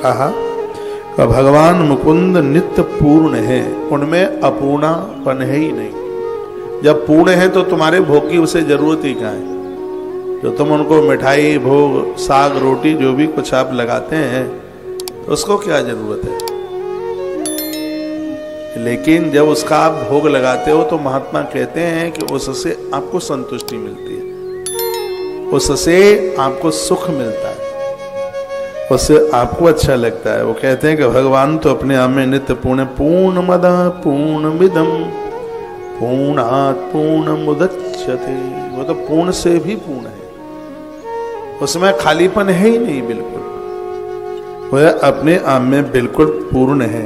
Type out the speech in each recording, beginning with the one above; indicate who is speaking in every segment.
Speaker 1: कहा कि भगवान मुकुंद नित्य पूर्ण है, उनमें अपूर्णापन है ही नहीं। जब पूर्ण है तो तुम्हारे भोग की उसे जरूरत ही कहाँ है। जो तुम उनको मिठाई, भोग, साग, रोटी जो भी कुछ आप लगाते हैं तो उसको क्या जरूरत है। लेकिन जब उसका आप भोग लगाते हो तो महात्मा कहते हैं कि उससे आपको संतुष्टि मिलती है, उससे आपको सुख मिलता है, उससे आपको अच्छा लगता है। वो कहते हैं कि भगवान तो अपने आप में नित्य पूर्ण, पूर्णमद पूर्णमिदं पूर्णात् पूर्णमुदच्यते। वो तो पूर्ण से भी पूर्ण है, उसमें खालीपन है ही नहीं बिल्कुल, वह अपने आप में बिल्कुल पूर्ण है।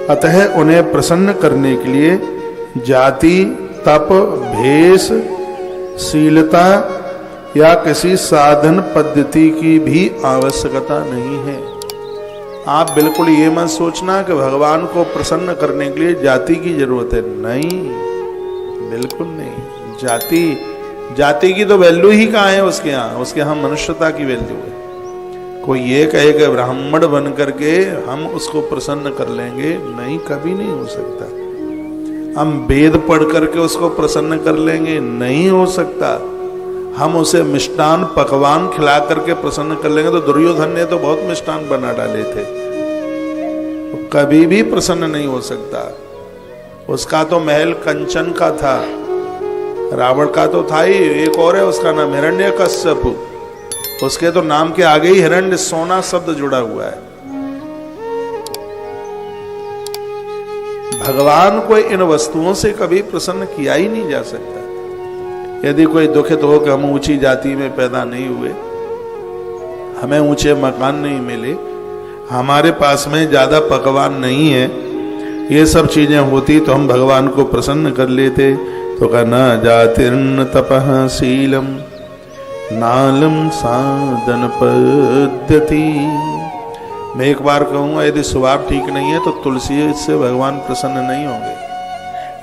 Speaker 1: अतः उन्हें प्रसन्न करने के लिए जाति, तप, भेष, शीलता या किसी साधन पद्धति की भी आवश्यकता नहीं है। आप बिल्कुल ये मत सोचना कि भगवान को प्रसन्न करने के लिए जाति की जरूरत है, नहीं, बिल्कुल नहीं। जाति की तो वैल्यू ही कहाँ है उसके यहाँ। उसके यहाँ मनुष्यता की वैल्यू है। कोई ये कहे कि ब्राह्मण बन करके हम उसको प्रसन्न कर लेंगे, नहीं, कभी नहीं हो सकता। हम वेद पढ़ करके उसको प्रसन्न कर लेंगे, नहीं हो सकता। हम उसे मिष्टान पकवान खिला करके प्रसन्न कर लेंगे, तो दुर्योधन ने तो बहुत मिष्टान बना डाले थे, तो कभी भी प्रसन्न नहीं हो सकता। उसका तो महल कंचन का था, रावण का तो था ही, एक और है उसका नाम हिरण्यकश्यप, उसके तो नाम के आगे ही हिरण्य सोना शब्द जुड़ा हुआ है। भगवान को इन वस्तुओं से कभी प्रसन्न किया ही नहीं जा सकता। यदि कोई दुखित हो कि हम ऊंची जाति में पैदा नहीं हुए, हमें ऊंचे मकान नहीं मिले, हमारे पास में ज्यादा पकवान नहीं है, ये सब चीजें होती तो हम भगवान को प्रसन्न कर लेते। तो कहना जातिर्न तपः शीलम नालम साधन पद्धति। मैं एक बार कहूंगा, यदि स्वभाव ठीक नहीं है तो तुलसी से भगवान प्रसन्न नहीं होंगे।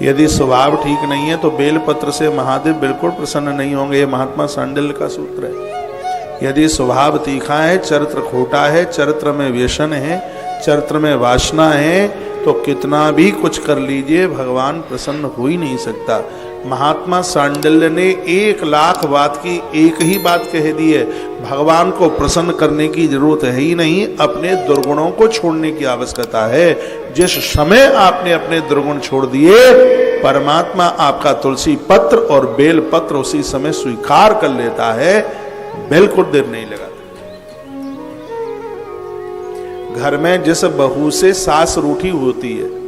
Speaker 1: यदि स्वभाव ठीक नहीं है तो बेलपत्र से महादेव बिल्कुल प्रसन्न नहीं होंगे। ये महात्मा सांडिल्य का सूत्र है। यदि स्वभाव तीखा है, चरित्र खोटा है, चरित्र में व्यसन है, चरित्र में वासना है, तो कितना भी कुछ कर लीजिए भगवान प्रसन्न हो ही नहीं सकता। महात्मा सांडिल्य ने 1,00,000 बात की एक ही बात कह दी है, भगवान को प्रसन्न करने की जरूरत है ही नहीं, अपने दुर्गुणों को छोड़ने की आवश्यकता है। जिस समय आपने अपने दुर्गुण छोड़ दिए, परमात्मा आपका तुलसी पत्र और बेल पत्र उसी समय स्वीकार कर लेता है, बिल्कुल देर नहीं लगाता। घर में जिस बहू से सास रूठी होती है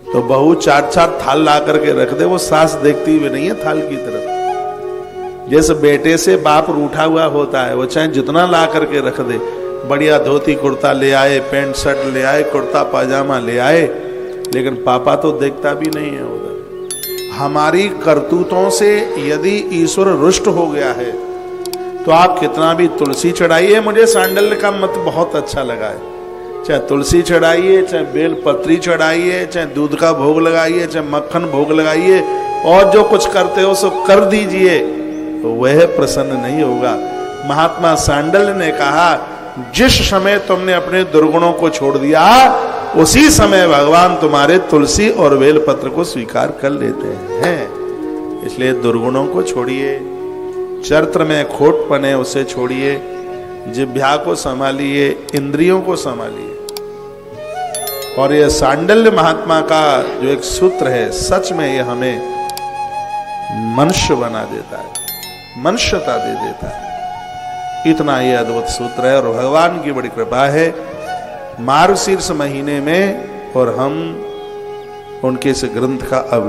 Speaker 1: तो बहू 4-4 थाल ला करके रख दे, वो सास देखती हुई नहीं है थाल की तरफ। जिस बेटे से बाप रूठा हुआ होता है, वो चाहे जितना ला करके रख दे, बढ़िया धोती कुर्ता ले आए, पैंट शर्ट ले आए, कुर्ता पाजामा ले आए, लेकिन पापा तो देखता भी नहीं है उधर। हमारी करतूतों से यदि ईश्वर रुष्ट हो गया है तो आप कितना भी तुलसी चढ़ाइए। मुझे सांडिल्य का मत बहुत अच्छा लगा है। चाहे तुलसी चढ़ाइए, चाहे बेल पत्री चढ़ाइए, चाहे दूध का भोग लगाइए, चाहे मक्खन भोग लगाइए, और जो कुछ करते हो सो कर दीजिए, तो वह प्रसन्न नहीं होगा। महात्मा सांडिल्य ने कहा, जिस समय तुमने अपने दुर्गुणों को छोड़ दिया, उसी समय भगवान तुम्हारे तुलसी और बेल पत्र को स्वीकार कर लेते हैं। इसलिए दुर्गुणों को छोड़िए, चरित्र में खोटपन है उसे छोड़िए, जिह्वा को संभालिए, इंद्रियों को संभालिए। और यह सांडिल्य महात्मा का जो एक सूत्र है, सच में यह हमें मनुष्य बना देता है, मनुष्यता दे देता है। इतना ये अद्भुत सूत्र है और भगवान की बड़ी कृपा है। मार्गशीर्ष महीने में और हम उनके इस ग्रंथ का अवलोकन